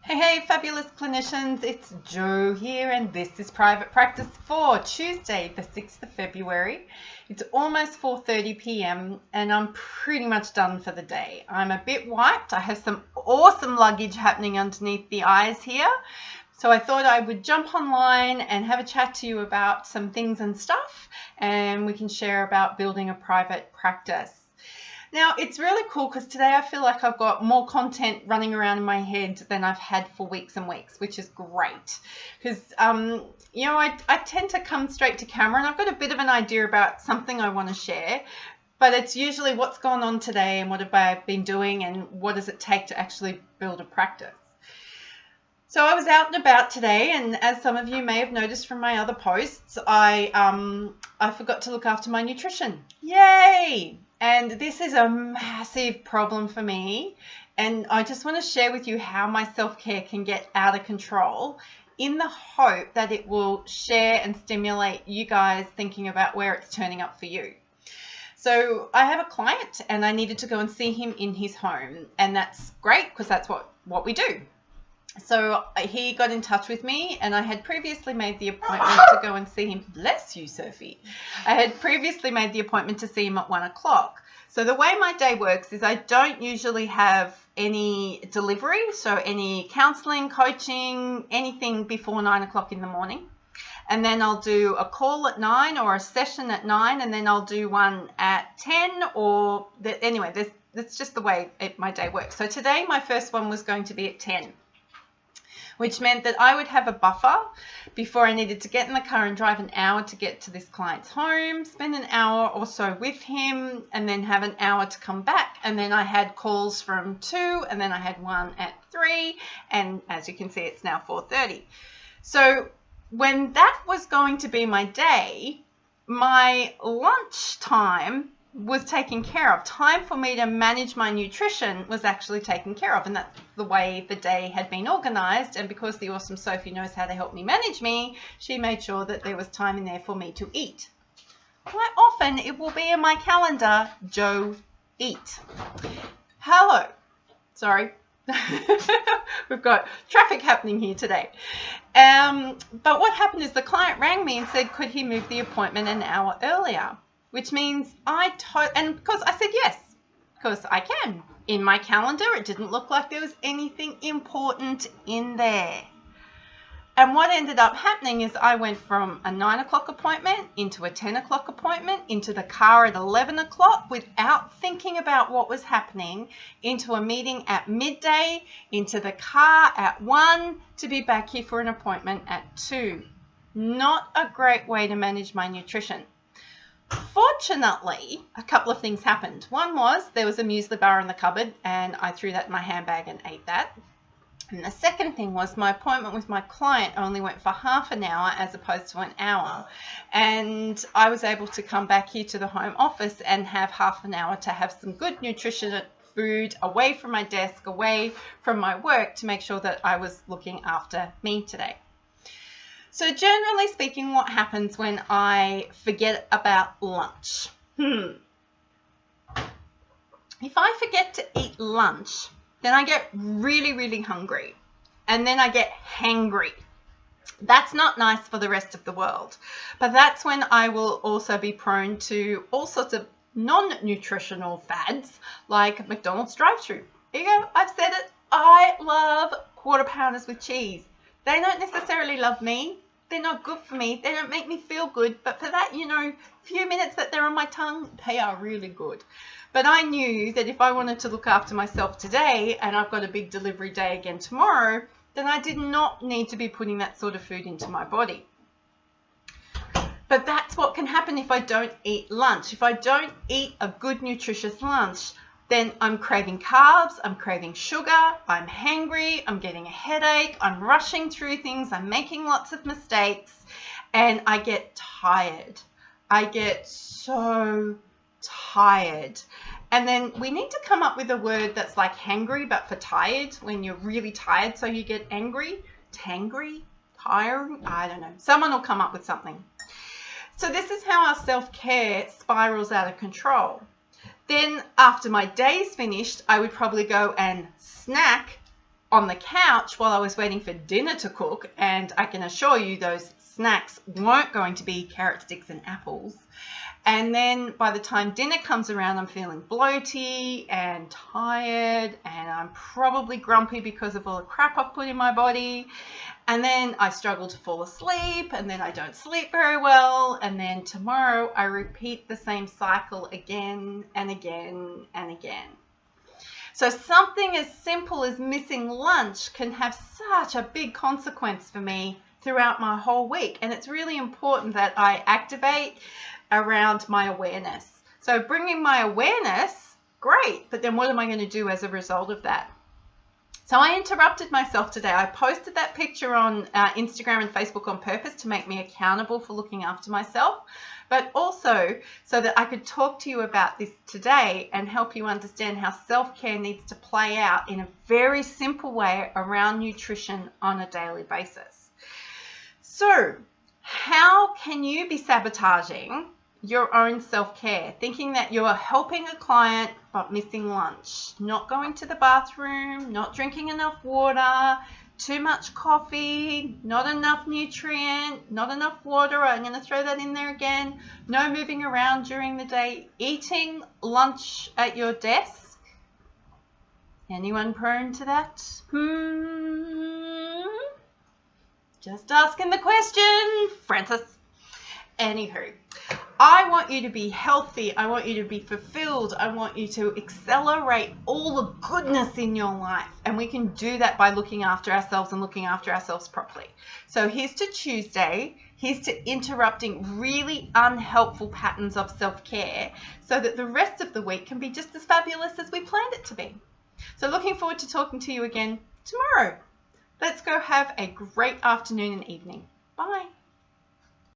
Hey, fabulous clinicians, it's Jo here, and this is Private Practice for Tuesday, the 6th of February. It's almost 4:30 p.m. and I'm pretty much done for the day. I'm a bit wiped. I have some awesome luggage happening underneath the eyes here. So I thought I would jump online and have a chat to you about some things and stuff, and we can share about building a private practice. Now, it's really cool because today I feel like I've got more content running around in my head than I've had for weeks and weeks, which is great. Because, I tend to come straight to camera and I've got a bit of an idea about something I want to share, but it's usually what's gone on today and what have I been doing and what does it take to actually build a practice. So I was out and about today, and as some of you may have noticed from my other posts, I forgot to look after my nutrition. Yay! And this is a massive problem for me, and I just want to share with you how my self-care can get out of control in the hope that it will share and stimulate you guys thinking about where it's turning up for you. So I have a client and I needed to go and see him in his home, and that's great because that's what we do. So he got in touch with me, and I had previously made the appointment to go and see him. Bless you, Sophie. I had previously made the appointment to see him at 1 o'clock. So the way my day works is I don't usually have any delivery, so any counseling, coaching, anything before 9 o'clock in the morning. And then I'll do a call at 9 or a session at 9, and then I'll do one at 10 anyway, that's just the way my day works. So today my first one was going to be at 10. Which meant that I would have a buffer before I needed to get in the car and drive an hour to get to this client's home, spend an hour or so with him, and then have an hour to come back. And then I had calls from 2, and then I had one at 3, and as you can see, it's now 4:30. So when that was going to be my day, my lunch time was taken care of. Time for me to manage my nutrition was actually taken care of, and that's the way the day had been organized. And because the awesome Sophie knows how to help me manage me, she made sure that there was time in there for me to eat. Quite often it will be in my calendar, Jo eat. Hello. Sorry. We've got traffic happening here today. But what happened is the client rang me and said, could he move the appointment an hour earlier? Which means and because I said yes, because I can. In my calendar, it didn't look like there was anything important in there. And what ended up happening is I went from a 9 o'clock appointment into a 10 o'clock appointment, into the car at 11 o'clock without thinking about what was happening, into a meeting at midday, into the car at 1 to be back here for an appointment at 2. Not a great way to manage my nutrition. Fortunately, a couple of things happened. One was there was a muesli bar in the cupboard, and I threw that in my handbag and ate that. And the second thing was my appointment with my client only went for half an hour as opposed to an hour. And I was able to come back here to the home office and have half an hour to have some good nutrition food away from my desk, away from my work, to make sure that I was looking after me today. So generally speaking, what happens when I forget about lunch? If I forget to eat lunch, then I get really, really hungry, and then I get hangry. That's not nice for the rest of the world, but that's when I will also be prone to all sorts of non-nutritional fads like McDonald's drive-thru. Here you go, I've said it. I love quarter pounders with cheese. They don't necessarily love me. They're not good for me. They don't make me feel good. But for that, few minutes that they're on my tongue, they are really good. But I knew that if I wanted to look after myself today, and I've got a big delivery day again tomorrow, then I did not need to be putting that sort of food into my body. But that's what can happen if I don't eat lunch. If I don't eat a good, nutritious lunch, then I'm craving carbs, I'm craving sugar, I'm hangry, I'm getting a headache, I'm rushing through things, I'm making lots of mistakes, and I get tired. I get so tired. And then we need to come up with a word that's like hangry, but for tired, when you're really tired, so you get angry, tangry, tiring, I don't know. Someone will come up with something. So this is how our self-care spirals out of control. Then after my day's finished, I would probably go and snack on the couch while I was waiting for dinner to cook, and I can assure you those snacks weren't going to be carrot sticks and apples. And then by the time dinner comes around, I'm feeling bloaty and tired, and I'm probably grumpy because of all the crap I've put in my body. And then I struggle to fall asleep, and then I don't sleep very well. And then tomorrow I repeat the same cycle again and again and again. So something as simple as missing lunch can have such a big consequence for me throughout my whole week. And it's really important that I activate around my awareness. So bringing my awareness, great, but then what am I going to do as a result of that? So I interrupted myself today. I posted that picture on Instagram and Facebook on purpose to make me accountable for looking after myself, but also so that I could talk to you about this today and help you understand how self-care needs to play out in a very simple way around nutrition on a daily basis. So how can you be sabotaging your own self-care, thinking that you're helping a client but missing lunch, not going to the bathroom, not drinking enough water, too much coffee, not enough nutrient, not enough water, I'm going to throw that in there again, no moving around during the day, eating lunch at your desk? Anyone prone to that? Just asking the question, Francis. Anywho, I want you to be healthy. I want you to be fulfilled. I want you to accelerate all the goodness in your life. And we can do that by looking after ourselves and looking after ourselves properly. So here's to Tuesday. Here's to interrupting really unhelpful patterns of self-care so that the rest of the week can be just as fabulous as we planned it to be. So looking forward to talking to you again tomorrow. Let's go have a great afternoon and evening. Bye.